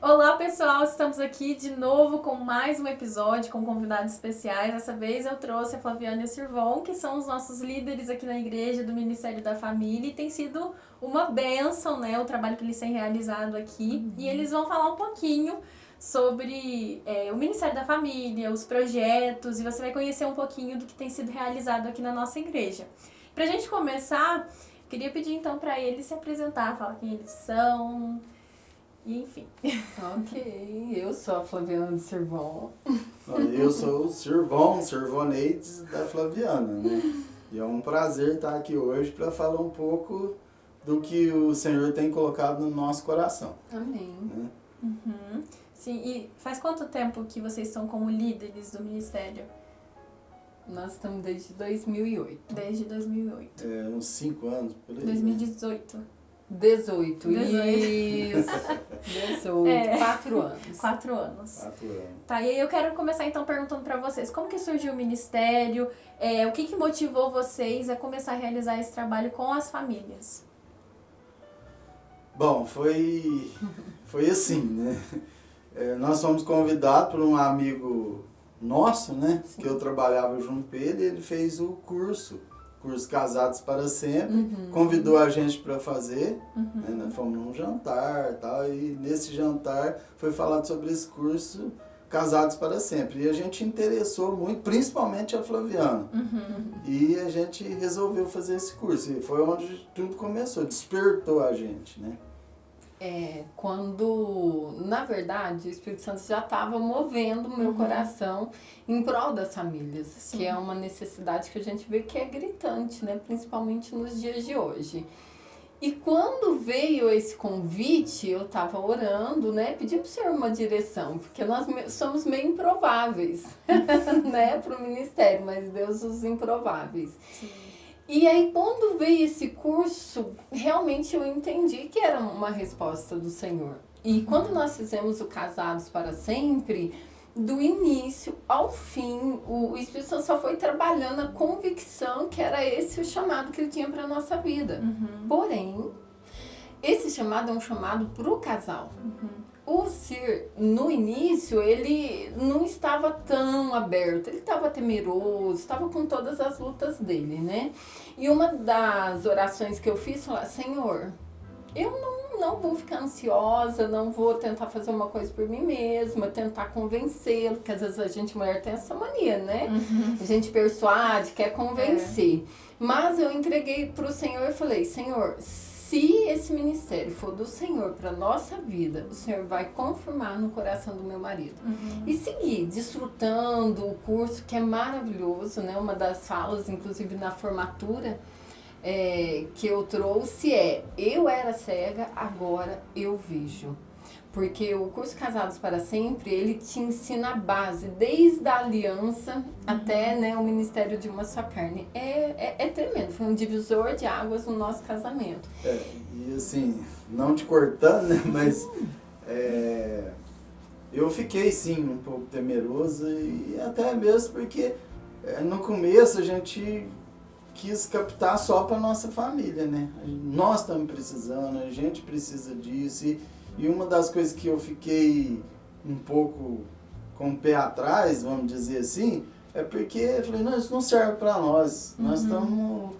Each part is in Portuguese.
Olá pessoal, estamos aqui de novo com mais um episódio com convidados especiais. Dessa vez eu trouxe a Flaviana e o Sirvon, que são os nossos líderes aqui na igreja do Ministério da Família, e tem sido uma bênção, né, o trabalho que eles têm realizado aqui. E eles vão falar um pouquinho sobre o Ministério da Família, os projetos, e você vai conhecer um pouquinho do que tem sido realizado aqui na nossa igreja. Pra gente começar, queria pedir então para eles se apresentar, falar quem eles são. E enfim. Ok, eu sou a Flaviana do Sirvon. Eu sou o Sirvoneides da Flaviana, né? E é um prazer estar aqui hoje para falar um pouco do que o Senhor tem colocado no nosso coração. Amém. Né? Uhum. Sim, e faz quanto tempo que vocês estão como líderes do ministério? Nós estamos desde 2008. Desde 2008. Uns 5 anos, por aí. 2018. 18, 18. isso. 18, 4 anos. 4 anos. 4 anos. Tá, e aí eu quero começar então perguntando pra vocês, como que surgiu o ministério? O que motivou vocês a começar a realizar esse trabalho com as famílias? Bom, foi assim, né? Nós fomos convidados por um amigo nosso, né? Sim. Que eu trabalhava junto com ele, ele fez o curso Casados para Sempre, convidou a gente para fazer, né? Nós fomos num jantar e tal, e nesse jantar foi falado sobre esse curso Casados para Sempre, e a gente interessou muito, principalmente a Flaviana, e a gente resolveu fazer esse curso, e foi onde tudo começou, despertou a gente, né? Quando, na verdade, o Espírito Santo já estava movendo o meu coração em prol das famílias, Sim. que é uma necessidade que a gente vê que é gritante, né? Principalmente nos dias de hoje. E quando veio esse convite, eu estava orando, né? Pedi para o Senhor uma direção, porque nós somos meio improváveis, né? Para o ministério, mas Deus os improváveis. Sim. E aí, quando veio esse curso, realmente eu entendi que era uma resposta do Senhor. E quando nós fizemos o Casados para Sempre, do início ao fim, o Espírito Santo só foi trabalhando a convicção que era esse o chamado que ele tinha para a nossa vida. Porém, esse chamado é um chamado para o casal. O Sir, no início, ele não estava tão aberto, ele estava temeroso, estava com todas as lutas dele, né? E uma das orações que eu fiz, foi: Senhor, eu não vou ficar ansiosa, não vou tentar fazer uma coisa por mim mesma, tentar convencê-lo, porque às vezes a gente, mulher, tem essa mania, né? A gente persuade, quer convencer. Mas eu entreguei para o Senhor e falei: Senhor, se esse ministério for do Senhor para nossa vida, o Senhor vai confirmar no coração do meu marido. E seguir desfrutando o curso, que é maravilhoso, né? Uma das falas, inclusive na formatura, que eu trouxe eu era cega, agora eu vejo. Porque o curso Casados para Sempre, ele te ensina a base, desde a aliança até, né, o ministério de uma só carne. É tremendo, foi um divisor de águas no nosso casamento. E assim, não te cortando, né, mas eu fiquei sim um pouco temeroso, e até mesmo porque no começo a gente quis captar só para nossa família, né? Nós estamos precisando, a gente precisa disso, e uma das coisas que eu fiquei um pouco com o pé atrás, vamos dizer assim, é porque eu falei: não, isso não serve para nós. Nós estamos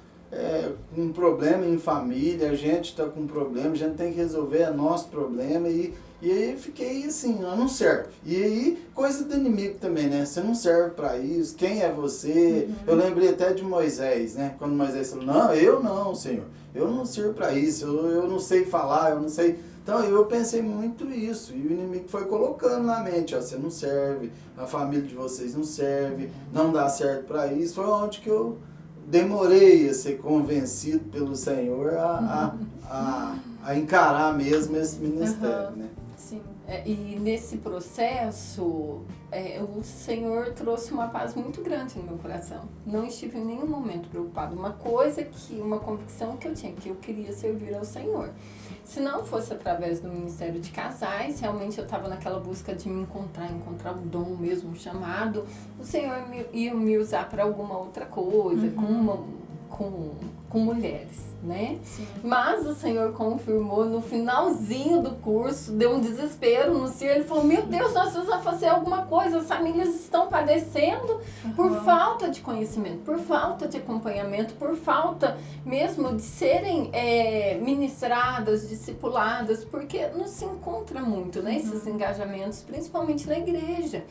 com um problema em família, a gente está com um problema, a gente tem que resolver, é nosso problema, e aí eu fiquei assim: não serve. E aí, coisa do inimigo também, né? Você não serve para isso, quem é você? Eu lembrei até de Moisés, né? Quando Moisés falou: não, eu não, Senhor, eu não sirvo para isso, eu não sei falar, eu não sei. Então eu pensei muito isso, e o inimigo foi colocando na mente: ó, você não serve, a família de vocês não serve, não dá certo para isso. Foi onde que eu demorei a ser convencido pelo Senhor a encarar mesmo esse ministério, né? Sim. E nesse processo, o Senhor trouxe uma paz muito grande no meu coração. Não estive em nenhum momento preocupado. Uma convicção que eu tinha, que eu queria servir ao Senhor. Se não fosse através do Ministério de Casais, realmente eu estava naquela busca de me encontrar o dom mesmo, o chamado. O Senhor ia me usar para alguma outra coisa, com mulheres, né? Sim. Mas o Senhor confirmou no finalzinho do curso, deu um desespero no CIR, ele falou, meu Deus, nós precisamos fazer alguma coisa, as famílias estão padecendo por falta de conhecimento, por falta de acompanhamento, por falta mesmo de serem ministradas, discipuladas, porque não se encontra muito, né, esses engajamentos, principalmente na igreja.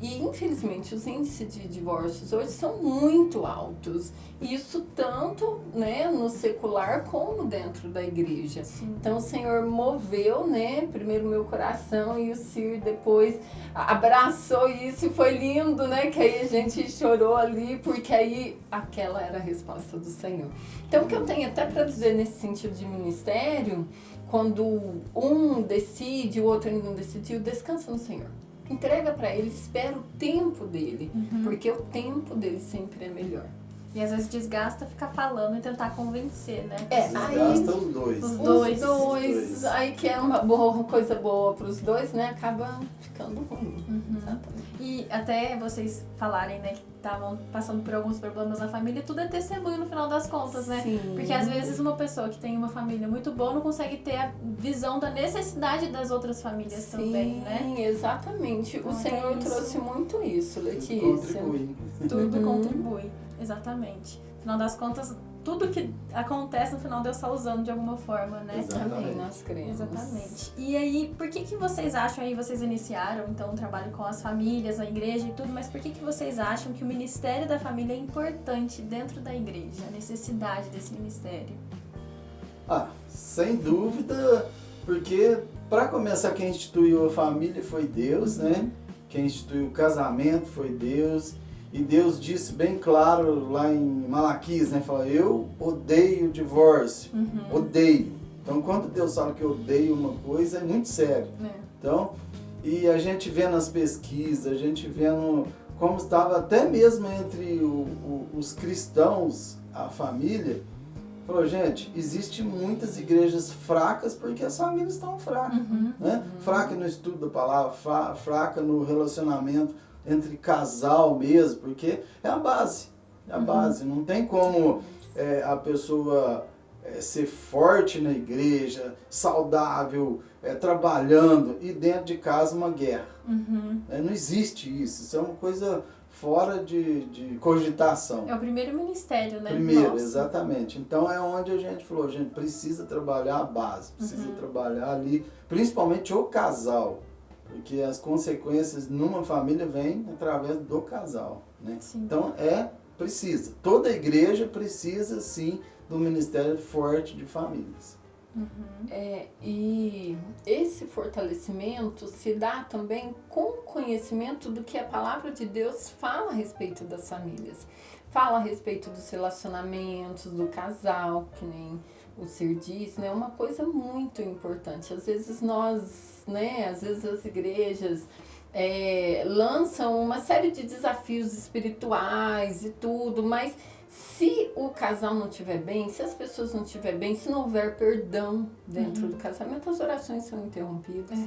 E, infelizmente, os índices de divórcios hoje são muito altos. Isso tanto, né, no secular como dentro da igreja. Sim. Então, o Senhor moveu, né, primeiro o meu coração e o CIR depois abraçou isso e foi lindo, né, que aí a gente chorou ali, porque aí aquela era a resposta do Senhor. Então, o que eu tenho até para dizer nesse sentido de ministério, quando um decide, o outro ainda não decidiu, descansa no Senhor. Entrega para ele, espera o tempo dele, porque o tempo dele sempre é melhor. E às vezes desgasta ficar falando e tentar convencer, né? Desgasta os dois. Os Dois. dois. Aí que é uma coisa boa para os dois, né? Acaba ficando ruim. Exatamente. E até vocês falarem, né, que estavam passando por alguns problemas na família, tudo é testemunho no final das contas, né? Sim. Porque às vezes uma pessoa que tem uma família muito boa não consegue ter a visão da necessidade das outras famílias também, né? Sim, exatamente. Então, O Senhor isso. trouxe muito isso, Letícia. Contribui. Tudo contribui, exatamente. No final das contas, tudo que acontece no final Deus está usando de alguma forma, né? Exatamente. Também nós cremos. Exatamente. E aí, por que vocês acham aí, vocês iniciaram então um trabalho com as famílias, a igreja e tudo, mas por que vocês acham que o ministério da família é importante dentro da igreja? A necessidade desse ministério? Sem dúvida, porque para começar quem instituiu a família foi Deus, né? Quem instituiu o casamento foi Deus. E Deus disse bem claro lá em Malaquias, né? Fala, eu odeio o divórcio. Odeio. Então, quando Deus fala que odeia uma coisa, é muito sério. Então, e a gente vê nas pesquisas, a gente vendo como estava até mesmo entre os cristãos, a família, falou, gente, existem muitas igrejas fracas porque as famílias estão fracas. Né? Fraca no estudo da palavra, fraca no relacionamento entre casal mesmo, porque é a base. É a base. Não tem como a pessoa ser forte na igreja, saudável, trabalhando e dentro de casa uma guerra. Não existe isso. Isso é uma coisa fora de cogitação. É o primeiro ministério, né? Primeiro, Nosso. Exatamente. Então é onde a gente falou, a gente precisa trabalhar a base, precisa trabalhar ali, principalmente o casal. Porque as consequências numa família vêm através do casal, né? Sim. Então precisa. Toda igreja precisa, sim, do ministério forte de famílias. E esse fortalecimento se dá também com o conhecimento do que a palavra de Deus fala a respeito das famílias. Fala a respeito dos relacionamentos, do casal, que nem o Cir disse, né? Uma coisa muito importante. Às vezes às vezes as igrejas lançam uma série de desafios espirituais e tudo, mas se o casal não estiver bem, se as pessoas não estiverem bem, se não houver perdão dentro do casamento, as orações são interrompidas.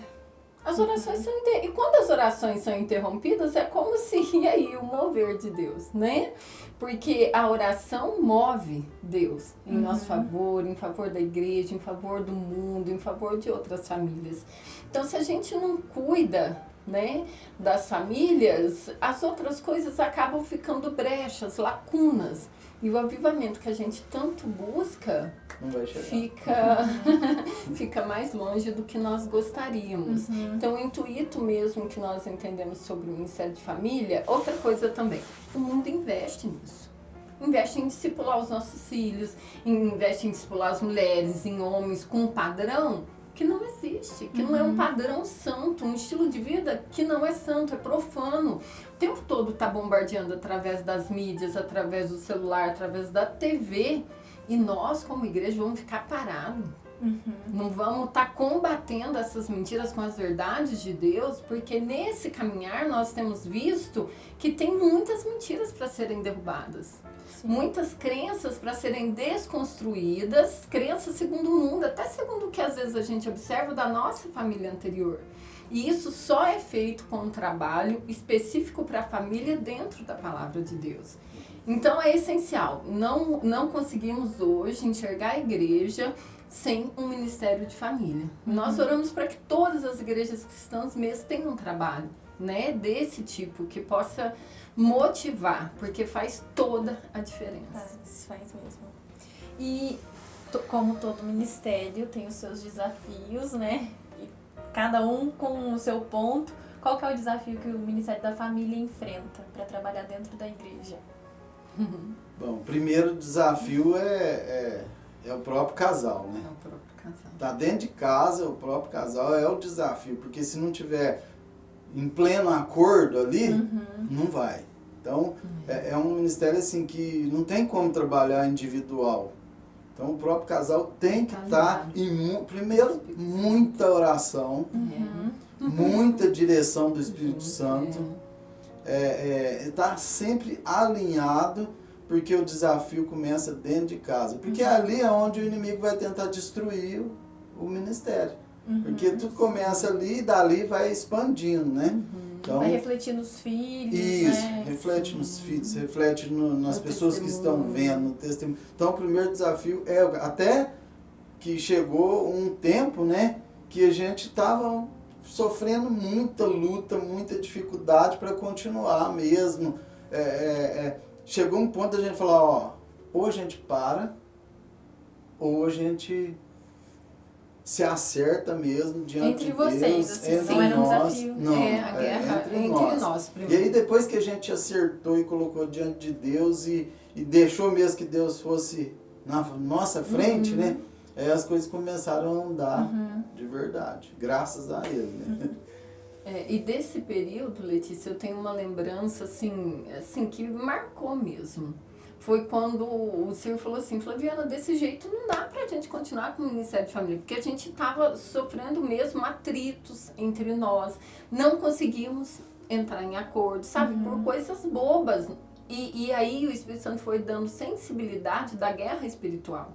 As orações são e quando as orações são interrompidas, é como se ia aí o mover de Deus, né? Porque a oração move Deus em nosso favor, em favor da igreja, em favor do mundo, em favor de outras famílias. Então, se a gente não cuida, né, das famílias, as outras coisas acabam ficando brechas, lacunas. E o avivamento que a gente tanto busca Não vai chegar. fica mais longe do que nós gostaríamos. Então, o intuito mesmo que nós entendemos sobre o Ministério de Família, outra coisa também, o mundo investe nisso. Investe em discipular os nossos filhos, investe em discipular as mulheres, em homens com um padrão que não existe, que não é um padrão santo, um estilo de vida que não é santo, é profano. O tempo todo está bombardeando através das mídias, através do celular, através da TV. E nós, como igreja, vamos ficar parados. Não vamos estar combatendo essas mentiras com as verdades de Deus, porque nesse caminhar nós temos visto que tem muitas mentiras para serem derrubadas. Muitas crenças para serem desconstruídas, crenças segundo o mundo, até segundo o que às vezes a gente observa da nossa família anterior. E isso só é feito com um trabalho específico para a família dentro da palavra de Deus. Então é essencial. Não conseguimos hoje enxergar a igreja sem um ministério de família. Nós oramos para que todas as igrejas cristãs mesmo tenham um trabalho, né, desse tipo, que possa motivar, porque faz toda a diferença. Faz mesmo. E como todo ministério tem os seus desafios, né? E cada um com o seu ponto. Qual que é o desafio que o Ministério da Família enfrenta para trabalhar dentro da igreja? Bom, o primeiro desafio é o próprio casal, né? É o próprio casal. Tá dentro de casa, o próprio casal é o desafio, porque se não tiver em pleno acordo ali, não vai. Então, é um ministério assim que não tem como trabalhar individual. Então, o próprio casal tem que estar primeiro, muita oração, muita direção do Espírito Santo, estar sempre alinhado, porque o desafio começa dentro de casa. Porque ali é onde o inimigo vai tentar destruir o ministério. Porque tudo começa ali e dali vai expandindo, né? Então, vai refletir nos filhos, isso, né? reflete nos filhos, reflete nas pessoas que estão vendo, no testemunho. Então, o primeiro desafio é, até que chegou um tempo, né, que a gente estava sofrendo muita luta, muita dificuldade para continuar mesmo. Chegou um ponto da gente falar, ó, ou a gente para, ou a gente se acerta mesmo diante de Deus. Entre vocês, assim, entre não era um nós. desafio. Não, A guerra entre nós primeiro. E aí depois que a gente acertou e colocou diante de Deus e deixou mesmo que Deus fosse na nossa frente, né? Aí as coisas começaram a andar de verdade, graças a Ele, né? E desse período, Letícia, eu tenho uma lembrança assim que marcou mesmo. Foi quando o senhor falou assim, Flaviana, desse jeito não dá pra gente continuar com o Ministério de Família, porque a gente estava sofrendo mesmo atritos entre nós, não conseguimos entrar em acordo, sabe, por coisas bobas. E aí o Espírito Santo foi dando sensibilidade da guerra espiritual.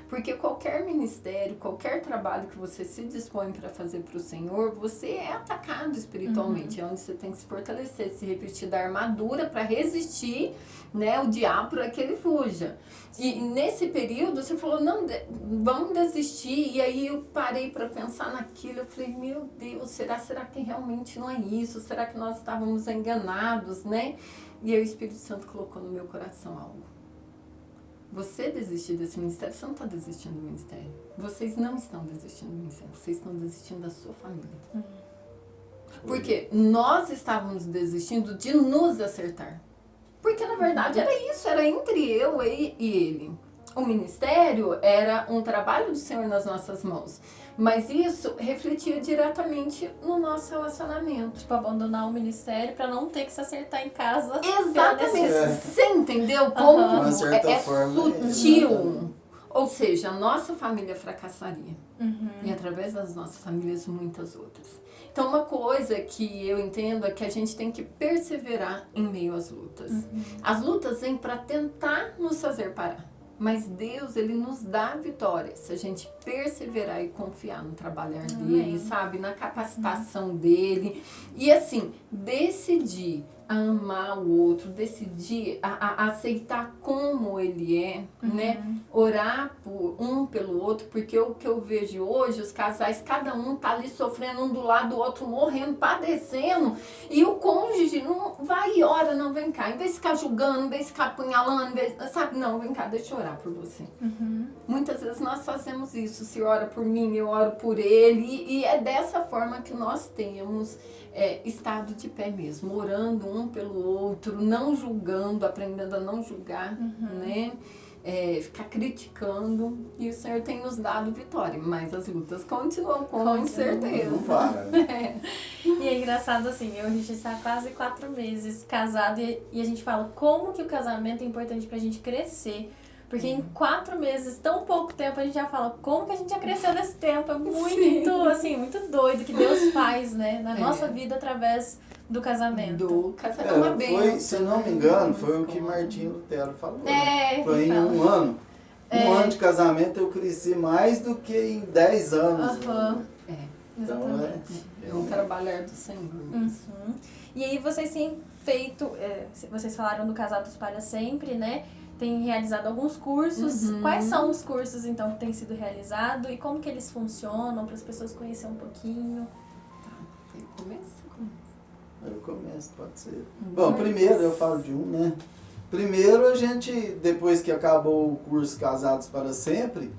Porque qualquer ministério, qualquer trabalho que você se dispõe para fazer para o Senhor, você é atacado espiritualmente. É onde você tem que se fortalecer, se revestir da armadura para resistir, né, o diabo para que ele fuja. E nesse período você falou, não, vamos desistir. E aí eu parei para pensar naquilo. Eu falei, meu Deus, será que realmente não é isso? Será que nós estávamos enganados, né? E aí o Espírito Santo colocou no meu coração algo. Você desistir desse ministério, você não está desistindo do ministério. Vocês não estão desistindo do ministério, vocês estão desistindo da sua família. Porque nós estávamos desistindo de nos acertar. Porque na verdade era isso, era entre eu e ele. O ministério era um trabalho do Senhor nas nossas mãos. Mas isso refletia diretamente no nosso relacionamento. Tipo, abandonar o ministério pra não ter que se acertar em casa. Exatamente. Você entendeu como De uma certa forma, sutil? Ou seja, a nossa família fracassaria. E através das nossas famílias, muitas outras. Então, uma coisa que eu entendo é que a gente tem que perseverar em meio às lutas. As lutas vêm para tentar nos fazer parar. Mas Deus, Ele nos dá a vitória se a gente perseverar e confiar no trabalhar dEle, sabe? Na capacitação dEle. E assim, decidir a amar o outro, decidir a aceitar como ele é, né? Orar um pelo outro, porque o que eu vejo hoje, os casais, cada um tá ali sofrendo um do lado do outro, morrendo, padecendo, e o cônjuge não vai e ora, não, vem cá, em vez de ficar julgando, em vez de ficar apunhalando, sabe, não, vem cá, deixa eu orar por você. Muitas vezes nós fazemos isso, se ora por mim, eu oro por ele, e é dessa forma que nós temos estado de pé mesmo, orando um pelo outro, não julgando, aprendendo a não julgar, né? Ficar criticando, e o Senhor tem nos dado vitória, mas as lutas continuam, com certeza. Não para, né? E é engraçado assim, a gente está quase 4 meses casado e a gente fala como que o casamento é importante pra gente crescer. Porque em 4 meses, tão pouco tempo, a gente já fala como que a gente já cresceu nesse tempo. É muito, assim, muito doido que Deus faz, né? Na nossa vida através do casamento. Do casamento é uma bênção. Se não me engano, foi o que Martinho Lutero falou. Foi em fala. um ano. Um ano de casamento eu cresci mais do que em 10 anos. Exatamente. É um trabalhar do Senhor. Uhum. E aí vocês têm feito, vocês falaram do Casados para Sempre, né? Tem realizado alguns cursos. Quais são os cursos, então, que têm sido realizados e como que eles funcionam, para as pessoas conhecerem um pouquinho? Eu começo, pode ser. Bom, primeiro eu falo de um, né? Primeiro a gente, depois que acabou o curso Casados para Sempre,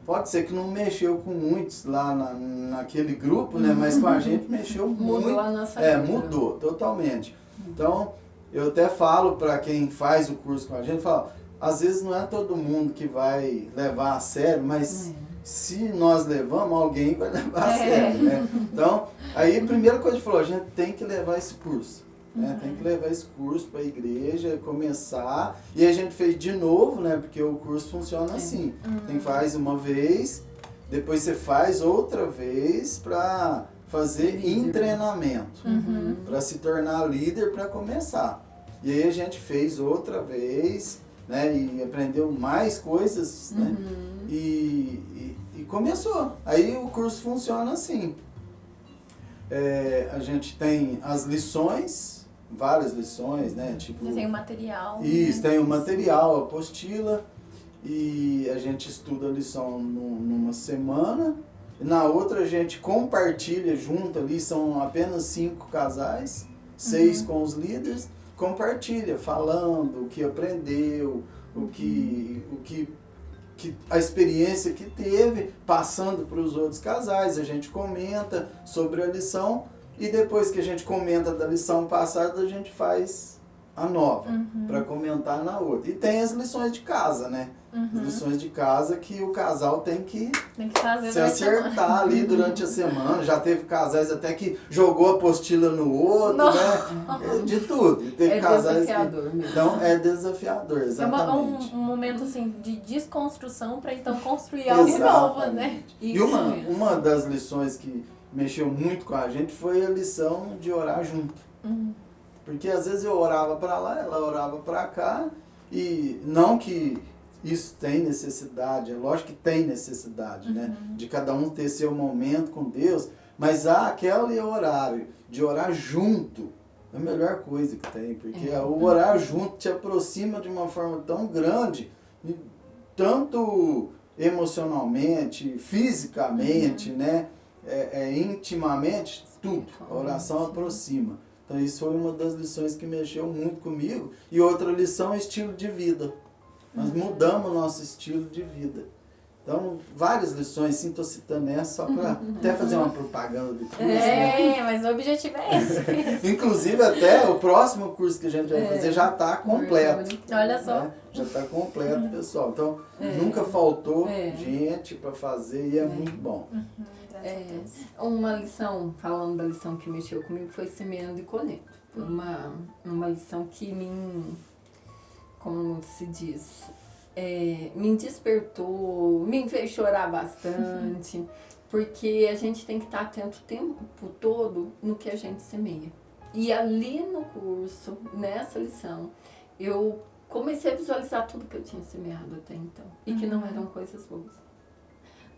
pode ser que não mexeu com muitos lá naquele grupo, né? Mas com a gente mexeu muito. Mudou a nossa vida. Mudou totalmente. Então, eu até falo para quem faz o curso com a gente, falo, às vezes não é todo mundo que vai levar a sério, mas se nós levamos, alguém vai levar a sério, né? Então, aí a primeira coisa que a gente falou, a gente tem que levar esse curso. Né? Tem que levar esse curso para a igreja, começar. E a gente fez de novo, né? Porque o curso funciona assim. Tem faz uma vez, depois você faz outra vez para fazer treinamento. Para se tornar líder para começar. E aí a gente fez outra vez, né? E aprendeu mais coisas, né? E começou. Aí o curso funciona assim. A gente tem as lições, várias lições, né? Tipo, Tem o material. Isso, né? tem o material, a apostila, e a gente estuda a lição numa semana. Na outra a gente compartilha junto ali, são apenas 5 casais, 6 com os líderes, compartilha, falando o que aprendeu, o que a experiência que teve, passando para os outros casais, a gente comenta sobre a lição e depois que a gente comenta da lição passada, a gente faz a nova, para comentar na outra. E tem as lições de casa, né? As lições de casa que o casal tem que fazer se acertar ali durante a semana. Já teve casais até que jogou a apostila no outro, né? De tudo. Teve casais desafiador mesmo. Então, é desafiador, exatamente. É um momento, assim, de desconstrução para então construir algo novo, né? E uma das lições que mexeu muito com a gente foi a lição de orar junto. Porque às vezes eu orava para lá, ela orava para cá, e não que isso tem necessidade, é lógico que tem necessidade, né? De cada um ter seu momento com Deus, mas aquele horário de orar junto é a melhor coisa que tem, porque o orar junto te aproxima de uma forma tão grande, tanto emocionalmente, fisicamente, né? Intimamente, tudo. A oração aproxima. Então isso foi uma das lições que mexeu muito comigo. E outra lição é estilo de vida. Nós mudamos o nosso estilo de vida. Então, várias lições, sim, estou citando essa só para até fazer uma propaganda do curso. Né? Mas o objetivo é esse. Inclusive, até o próximo curso que a gente vai fazer já está completo. Olha só. Né? Já está completo, pessoal. Então, nunca faltou gente para fazer e é muito bom. Uma lição, falando da lição que mexeu comigo, foi semeando e colhendo. Foi uma lição que como se diz, me despertou, me fez chorar bastante, porque a gente tem que estar atento o tempo todo no que a gente semeia. E ali no curso, nessa lição, eu comecei a visualizar tudo que eu tinha semeado até então, e que não eram coisas boas.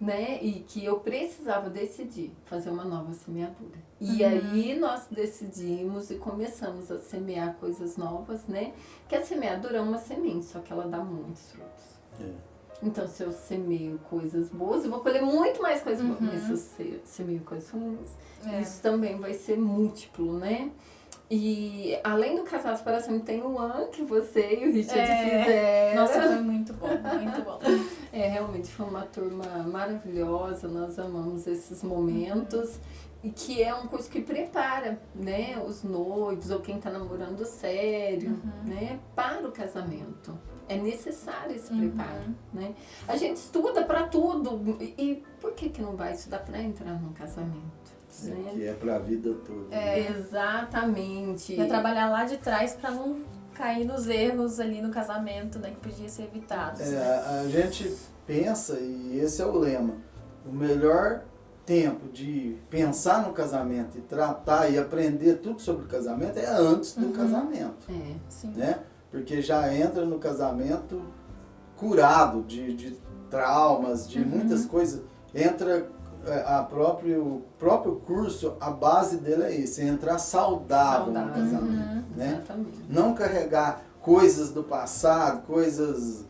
Né? E que eu precisava decidir fazer uma nova semeadura. E aí nós decidimos e começamos a semear coisas novas, né? Que a semeadura é uma semente, só que ela dá muitos frutos. Então, se eu semeio coisas boas, eu vou colher muito mais coisas boas. Mas se eu semeio coisas ruins, isso também vai ser múltiplo, né? E além do Casados para Sempre, tem o One que você e o Richard fizeram. Nossa, foi muito bom, muito bom. Realmente foi uma turma maravilhosa, nós amamos esses momentos. E que é um curso que prepara, né, os noivos ou quem está namorando sério, né, para o casamento. É necessário esse preparo, né? A gente estuda para tudo. E por que não vai estudar para entrar num casamento? Né? Que é para a vida toda. Exatamente. É trabalhar lá de trás para não cair nos erros ali no casamento, né, que podia ser evitados. A gente pensa, e esse é o lema, o melhor tempo de pensar no casamento e tratar e aprender tudo sobre o casamento é antes do casamento. Sim. Né? Porque já entra no casamento curado de traumas, de muitas coisas. Entra o próprio curso, a base dele é isso, é entrar saudável no casamento, né? Exatamente. Não carregar coisas do passado, coisas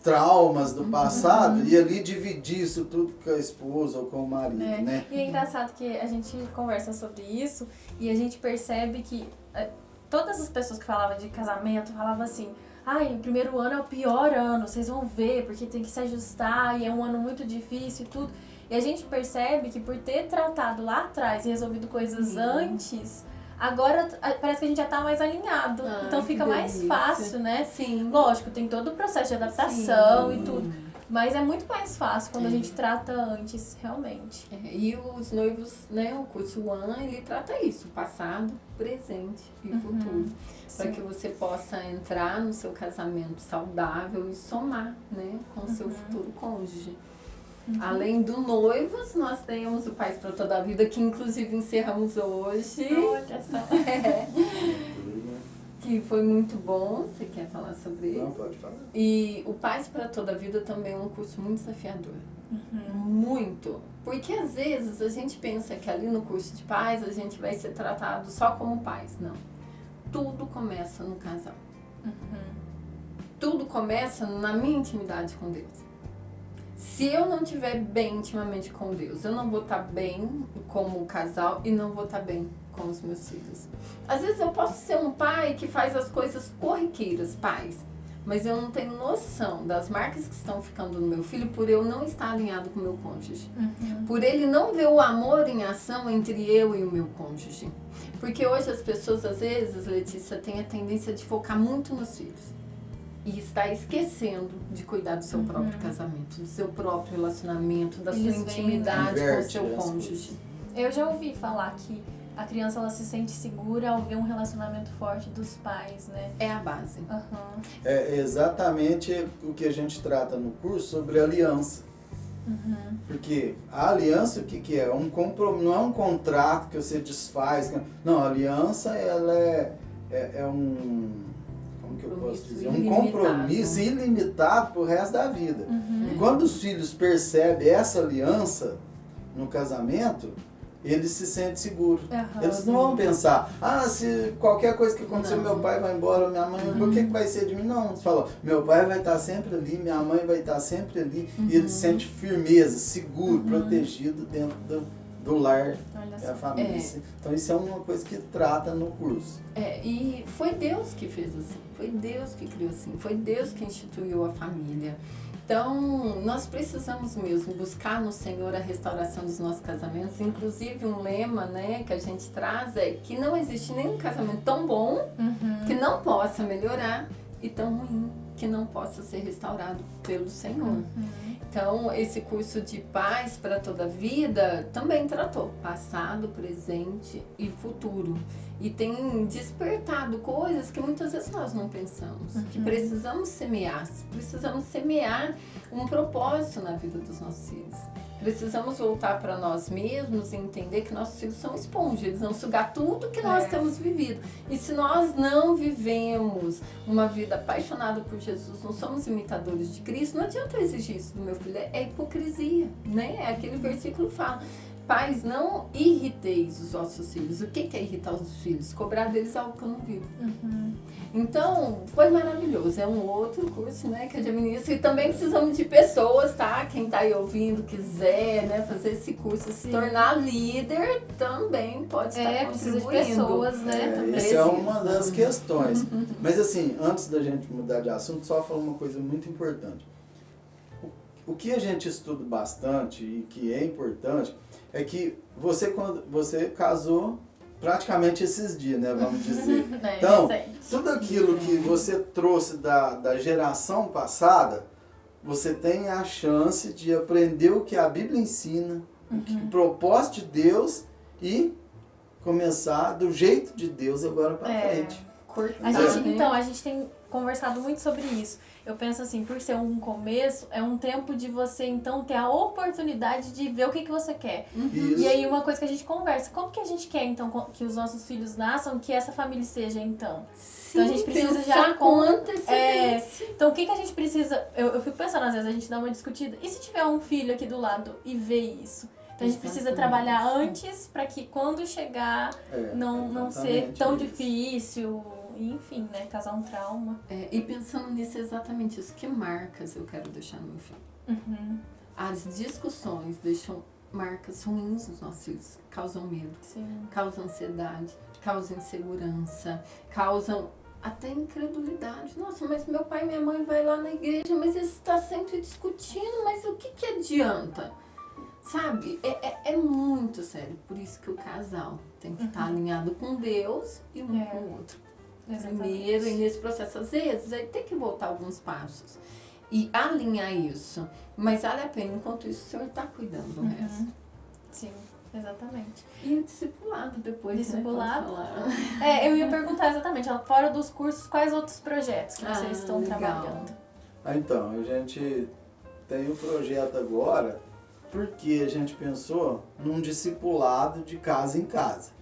traumas do passado e ali dividir isso tudo com a esposa ou com o marido, né? E é engraçado que a gente conversa sobre isso e a gente percebe que todas as pessoas que falavam de casamento falavam assim: ai, o primeiro ano é o pior ano, vocês vão ver, porque tem que se ajustar e é um ano muito difícil e tudo. E a gente percebe que por ter tratado lá atrás e resolvido coisas antes, agora parece que a gente já tá mais alinhado. Então fica mais fácil, né? Sim. Lógico, tem todo o processo de adaptação e tudo. Mas é muito mais fácil quando a gente trata antes, realmente. E os noivos, né, o curso One, ele trata isso, passado, presente e futuro. Para que você possa entrar no seu casamento saudável e somar, né, com o seu futuro cônjuge. Além do noivos, nós temos o Paz para Toda a Vida, que inclusive encerramos hoje. Olha só. Que foi muito bom. Você quer falar sobre isso? Não, pode falar. E o Paz para Toda a Vida também é um curso muito desafiador. Muito. Porque às vezes a gente pensa que ali no curso de paz a gente vai ser tratado só como pais. Não. Tudo começa no casal. Tudo começa na minha intimidade com Deus. Se eu não estiver bem intimamente com Deus, eu não vou estar bem como casal e não vou estar bem com os meus filhos. Às vezes eu posso ser um pai que faz as coisas corriqueiras, pais, mas eu não tenho noção das marcas que estão ficando no meu filho por eu não estar alinhado com o meu cônjuge. Por ele não ver o amor em ação entre eu e o meu cônjuge. Porque hoje as pessoas, às vezes, Letícia, têm a tendência de focar muito nos filhos. E está esquecendo de cuidar do seu próprio casamento, do seu próprio relacionamento, da sua intimidade com o seu cônjuge. Eu já ouvi falar que a criança ela se sente segura ao ver um relacionamento forte dos pais, né? É a base. É exatamente o que a gente trata no curso sobre aliança. Porque a aliança, o que é? Um compromisso, não é um contrato que você desfaz. Não, a aliança ela é um... Como que eu posso dizer? Um compromisso ilimitado pro resto da vida. E quando os filhos percebem essa aliança no casamento, eles se sentem seguros. Eles não vão pensar, se qualquer coisa que acontecer, meu pai vai embora, minha mãe, o que vai ser de mim? Não, eles falam, meu pai vai estar sempre ali, minha mãe vai estar sempre ali. E eles sentem firmeza, seguro, protegido dentro do lar, da família. Então isso é uma coisa que trata no curso. E foi Deus que fez assim, foi Deus que criou assim, foi Deus que instituiu a família. Então, nós precisamos mesmo buscar no Senhor a restauração dos nossos casamentos. Inclusive, um lema, né, que a gente traz é que não existe nenhum casamento tão bom que não possa melhorar e tão ruim que não possa ser restaurado pelo Senhor. Então, esse curso de Paz para Toda a Vida também tratou passado, presente e futuro. E tem despertado coisas que muitas vezes nós não pensamos. Que precisamos semear um propósito na vida dos nossos filhos. Precisamos voltar para nós mesmos e entender que nossos filhos são esponjas, eles vão sugar tudo que nós temos vivido. E se nós não vivemos uma vida apaixonada por Jesus, não somos imitadores de Cristo, não adianta eu exigir isso do meu filho, é hipocrisia, né? Aquele versículo fala, pais, não irriteis os vossos filhos. O que é irritar os filhos? Cobrar deles algo que eu não vivo. Então, foi maravilhoso. É um outro curso, né, que administra. E também precisamos de pessoas, tá? Quem está aí ouvindo, quiser, né, fazer esse curso, se tornar líder, também pode estar contribuindo. Precisa de pessoas, né? Essa é uma das questões. Mas assim, antes da gente mudar de assunto, só falar uma coisa muito importante. O que a gente estuda bastante e que é importante é que quando você casou praticamente esses dias, né, vamos dizer. Então, tudo aquilo que você trouxe da geração passada, você tem a chance de aprender o que a Bíblia ensina, o propósito de Deus e começar do jeito de Deus agora para frente. A gente tem conversado muito sobre isso. Eu penso assim, por ser um começo, é um tempo de você, então, ter a oportunidade de ver o que você quer. Isso. E aí, uma coisa que a gente conversa, como que a gente quer, então, que os nossos filhos nasçam, que essa família seja, então? Sim, Então, a gente precisa pensar já com antecedência. Então, o que a gente precisa... Eu fico pensando, às vezes, a gente dá uma discutida. E se tiver um filho aqui do lado e ver isso? Então, a gente precisa trabalhar antes para que, quando chegar, não ser tão difícil... Enfim, né? Causar um trauma. E pensando nisso, exatamente isso. Que marcas eu quero deixar no meu filho? Uhum. As discussões deixam marcas ruins nos nossos filhos. Causam medo, causam ansiedade, causam insegurança, causam até incredulidade. Nossa, mas meu pai e minha mãe vai lá na igreja, mas eles estão sempre discutindo, mas o que adianta? Sabe? É muito sério. Por isso que o casal tem que estar alinhado com Deus e um com o outro. Primeiro, e nesse processo, às vezes, aí tem que voltar alguns passos e alinhar isso. Mas vale a pena, enquanto isso, o Senhor está cuidando do resto. Sim, exatamente. E o discipulado depois, Discipulado? Né? Eu ia perguntar exatamente, fora dos cursos, quais outros projetos que vocês estão legal. trabalhando? Então, a gente tem um projeto agora, porque a gente pensou num discipulado de casa em casa.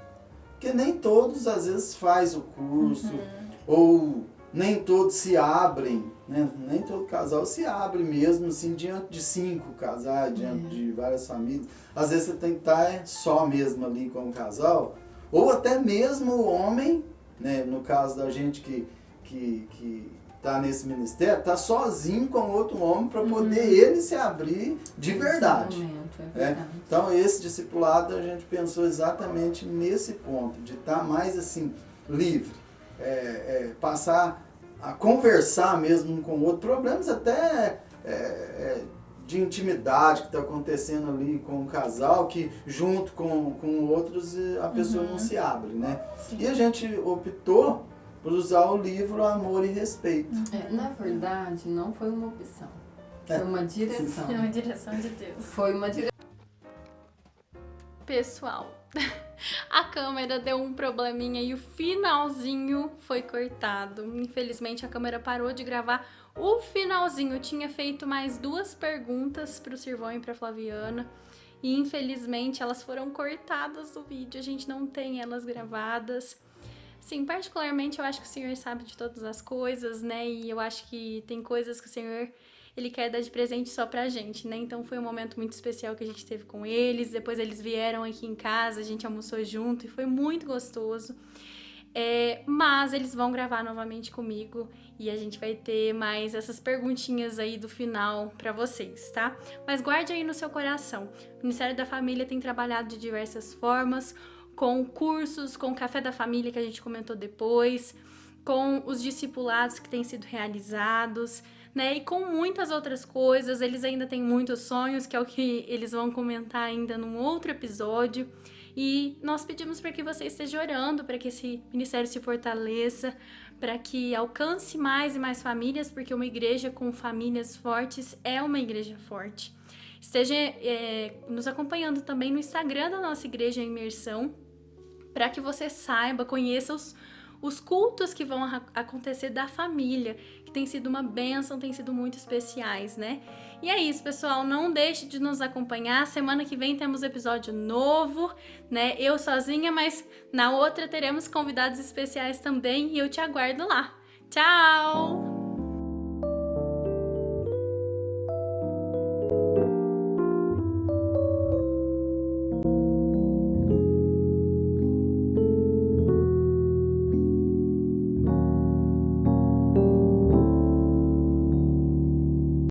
Porque nem todos, às vezes, faz o curso, ou nem todos se abrem, né? Nem todo casal se abre mesmo, assim, diante de 5 casais, diante de várias famílias. Às vezes você tem que estar só mesmo ali com o casal, ou até mesmo o homem, né? No caso da gente que tá nesse ministério, tá sozinho com outro homem para poder ele se abrir de verdade. Então esse discipulado a gente pensou exatamente nesse ponto, de estar mais assim, livre, passar a conversar mesmo um com o outro, problemas até de intimidade que está acontecendo ali com o casal, que junto com outros a pessoa não se abre, né? Sim. E a gente optou por usar o livro Amor e Respeito. Na verdade, não foi uma opção. Foi uma direção. Foi uma direção de Deus. Foi uma direção. Pessoal, a câmera deu um probleminha e o finalzinho foi cortado. Infelizmente, a câmera parou de gravar o finalzinho. Eu tinha feito mais 2 perguntas pro Sirvão e pra Flaviana. E infelizmente elas foram cortadas do vídeo. A gente não tem elas gravadas. Sim, particularmente eu acho que o Senhor sabe de todas as coisas, né? E eu acho que tem coisas que o Senhor, Ele quer dar de presente só pra gente, né? Então foi um momento muito especial que a gente teve com eles. Depois eles vieram aqui em casa, a gente almoçou junto e foi muito gostoso. Mas eles vão gravar novamente comigo e a gente vai ter mais essas perguntinhas aí do final pra vocês, tá? Mas guarde aí no seu coração. O Ministério da Família tem trabalhado de diversas formas, com cursos, com o Café da Família que a gente comentou depois, com os discipulados que têm sido realizados, né? E com muitas outras coisas. Eles ainda têm muitos sonhos, que é o que eles vão comentar ainda num outro episódio. E nós pedimos para que você esteja orando, para que esse ministério se fortaleça, para que alcance mais e mais famílias, porque uma igreja com famílias fortes é uma igreja forte. Esteja nos acompanhando também no Instagram da nossa igreja Imersão, para que você saiba, conheça os cultos que vão acontecer da família, que tem sido uma bênção, tem sido muito especiais, né? E é isso, pessoal, não deixe de nos acompanhar. Semana que vem temos episódio novo, né? Eu sozinha, mas na outra teremos convidados especiais também e eu te aguardo lá. Tchau!